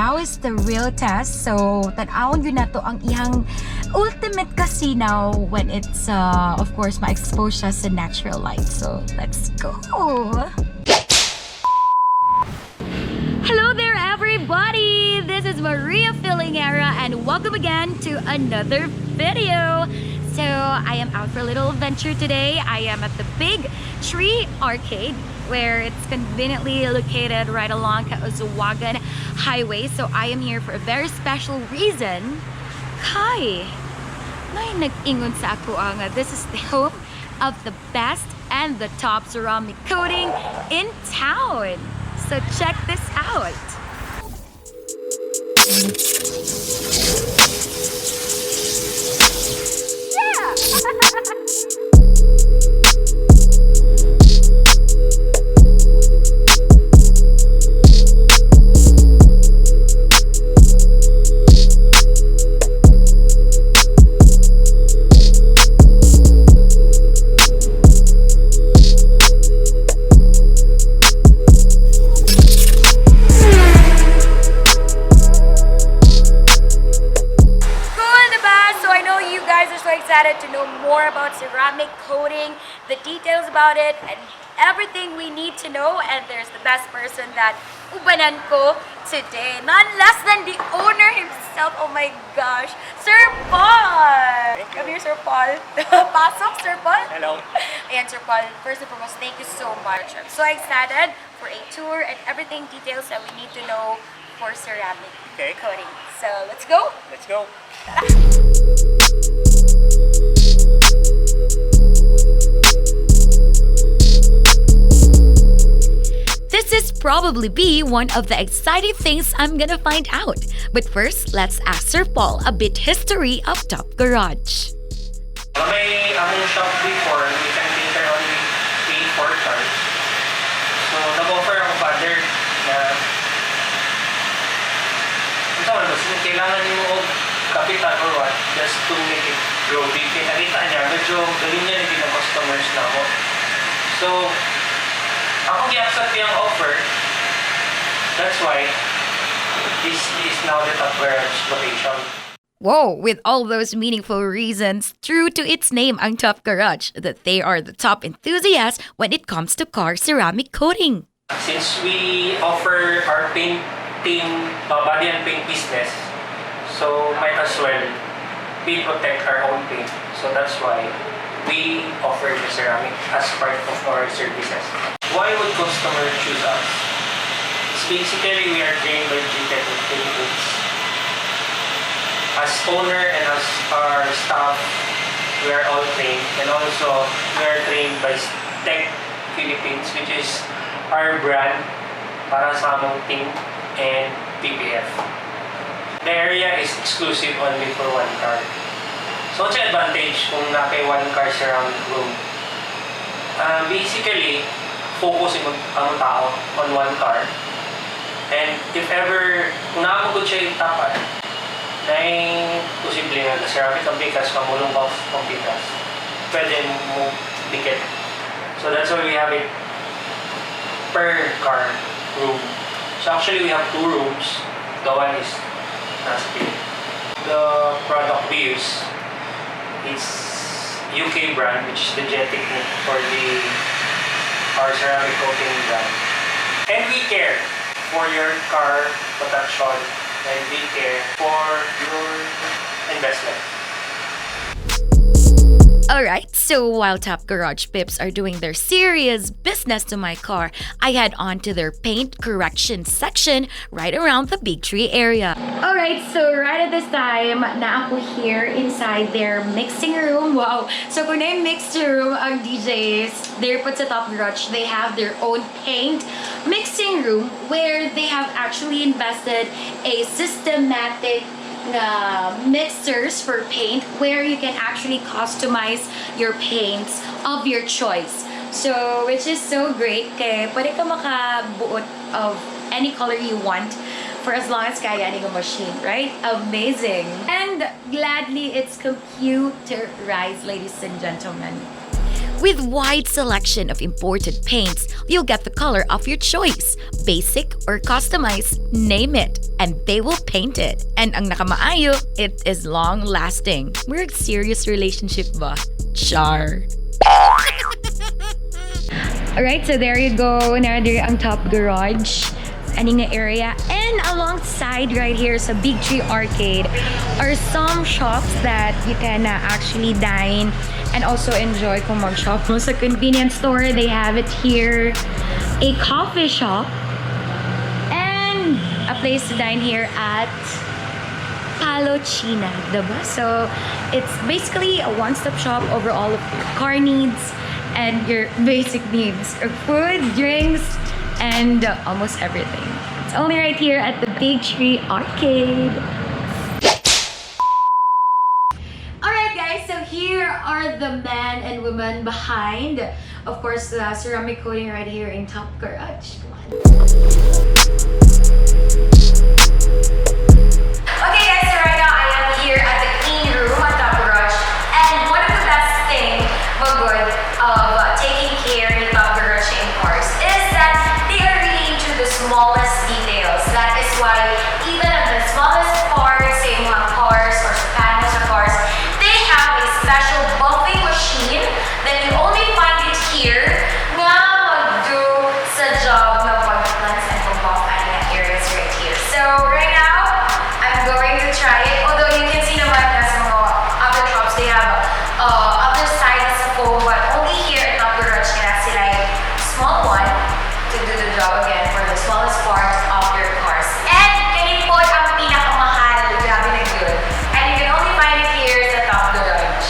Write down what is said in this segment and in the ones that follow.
now is the real test. So tan-awon yun na to ang iyang ultimate casino when it's of course ma-expose siya sa natural light. So let's go. Hello there everybody! This is Maria Feelingera and welcome again to another video. So I am out for a little adventure today. I am at the Big Tree Arcade where it's conveniently located right along Cagayan Highway. So I am here for a very special reason. Kai, may nag-ingon sa ako ang this is the home of the best and the top ceramic coating in town. So check this out. Excited to know more about ceramic coating, the details about it, and everything we need to know. And there's the best person that ubanan ko today, none less than the owner himself. Oh my gosh, Sir Paul! Come here, Sir Paul. Pasok, Sir Paul. Hello. Ayan, Sir Paul, first and foremost, thank you so much. I'm so excited for a tour and everything details that we need to know for ceramic coating. So let's go. Let's go. This is probably be one of the exciting things I'm gonna find out. But first, let's ask Sir Paul a bit history of Top Garage. May among shop before, we can cater only 8 cars. So nag-offer ako father na ito ano, kailangan yung capital or what, just to make it grow big. Nakita niya, medyo galing niya naging ng customers na ako. So, ako gi-accept yung offer. That's why this is now the Top Garage location. Whoa, with all those meaningful reasons, true to its name ang Top Garage, that they are the top enthusiasts when it comes to car ceramic coating. Since we offer our body and paint business, so might as well we protect our own paint. So that's why we offer the ceramic as part of our services. Why would customer choose us? It's basically we are trained by G-Tech in Philippines. As owner and as our staff, we are all trained, and also we are trained by Tech Philippines, which is our brand para sa among team and PPF. The area is exclusive only for one car. So what's the advantage kung naka one car ceramic room? Basically, focus ang tao on one car. And if ever, kung nakapagod siya yung tapat, na yung posible nga na ceramic ang bigas, mamulong pa ang bigas, pwede mo dikit. So that's why we have it per car room. So actually we have 2 rooms. The one is nasa Philippines. The product we use is UK brand, which is the Jet Technique for our ceramic coating brand. And we care for your car protection and we care for your investment. Alright, so while Top Garage Pips are doing their serious business to my car, I head on to their paint correction section right around the Big Tree area. Alright, so right at this time, na ako here inside their mixing room. Wow! So kung na yung mixing room ang DJs, they're put sa Top Garage, they have their own paint mixing room where they have actually invested a systematic mixers for paint where you can actually customize your paints of your choice. So, which is so great kaya pwede ka makabuot of any color you want for as long as kaya ng machine, right? Amazing! And gladly, it's computerized, ladies and gentlemen. With wide selection of imported paints, you'll get the color of your choice. Basic or customized, name it, and they will paint it. And ang nakamaayo, it is long-lasting. We're a serious relationship ba? Char. Alright, so there you go. Nadir ang top garage. Aning nga area. And alongside right here sa Big Tree Arcade are some shops that you can actually dine and also enjoy kung mag-shop mo sa convenience store. They have it here. A coffee shop. And a place to dine here at China, diba? So it's basically a one-stop shop over all of your car needs and your basic needs of food, drinks, and almost everything. It's only right here at the Big Tree Arcade. Alright guys, so here are the man and woman behind, of course, the ceramic coating right here in Top Garage. Okay guys, so right now I am here at the clean room at Top Garage, and one of the best thing magod of taking care of Top Garage in cars is that they are really into the smallest details. That is why even on the smallest parts, say mga cars or sa panels of cars, they have a special buffing machine that you only find it here nga magdo sa job na pag-plants and pag-buff and areas right here. So right now, I'm going to try it. Although you can see naman na sa mga other shops, they have other sizes of foam, but only here at Top Garage can I select small one to do the job again for the smallest part of your cars. And ganito po ang pinakamahal. Grabe na good. And you can only find it here sa Top Garage.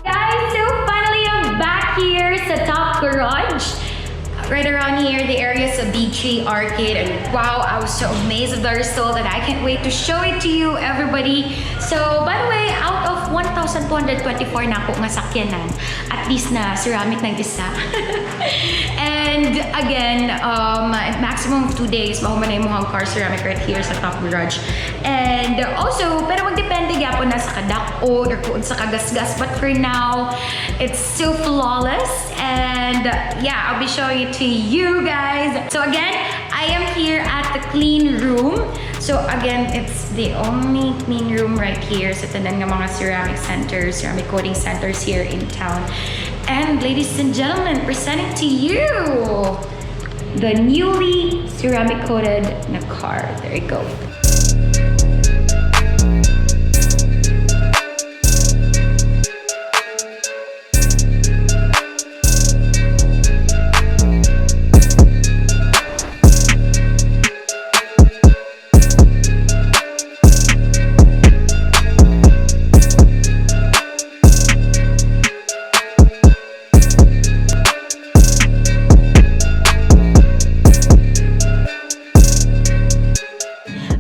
Guys, so finally I'm back here sa Top Garage. Right around here, the area is a Big Tree Arcade, and wow, I was so amazed at the result, and I can't wait to show it to you, everybody. So, by the way, out of 1,224 na ako nga sakyanan, at least na ceramic ng isa. And again, maximum of 2 days, mahuman na yung mga car ceramic right here sa Top Garage. And also, pero magdepende gyapon na sa kadako or kung sa kagasgas. But for now, it's so flawless. And yeah, I'll be showing it to you guys. So again, I am here at the clean room. So again, it's the only clean room right here sa tanan nga mga ceramic centers, ceramic coating centers here in town. And ladies and gentlemen, presenting to you the newly ceramic coated na car. There you go.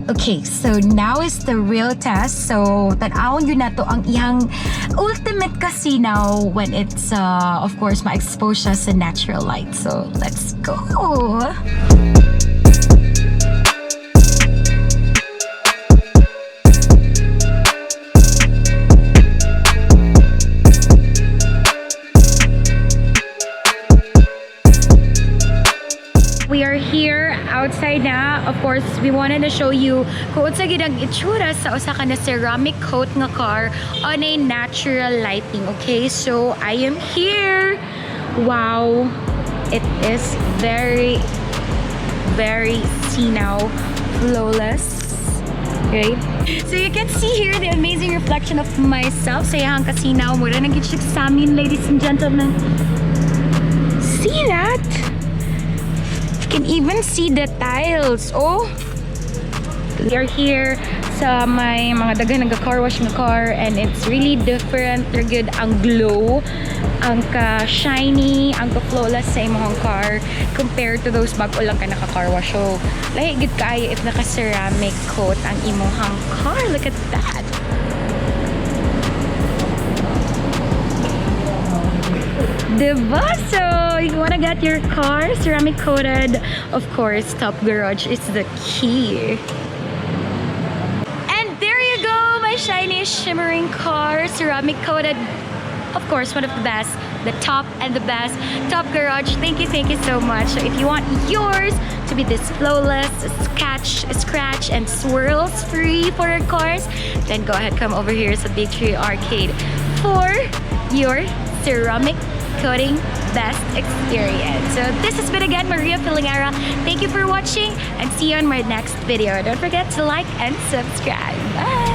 Okay, so now is the real test. So, tanawon yun na to ang iyang ultimate casino when it's, of course, ma-expose siya sa natural light. So, let's go! We are here outside na. Of course, we wanted to show you kung sa gid ang itsura sa usa ka na ceramic coat nga car on a natural lighting. Okay, so I am here. Wow, it is very, very sinaw, flawless. Okay, so you can see here the amazing reflection of myself sa iyang kasinaw. Mura nang gid siya sa amin, ladies and gentlemen. See that? Can even see the tiles. Oh, we are here sa may mga daghang nagka-car wash ng car, and it's really different. They're good ang glow, ang ka-shiny, ang ka-flawless sa imong car compared to those bago lang ka naka-car wash. So, lahi good kaayo if naka-ceramic coat ang imong car. Look at that. Diba? So, you wanna get your car ceramic coated, of course, Top Garage is the key. And there you go, my shiny, shimmering car, ceramic coated. Of course, one of the best, the top and the best. Top Garage, thank you so much. So if you want yours to be this flawless, scratch, and swirls free for your cars, then go ahead, come over here to Big Tree Arcade for your ceramic coating best experience. So this has been again Maria Feelingera. Thank you for watching and see you on my next video. Don't forget to like and subscribe. Bye!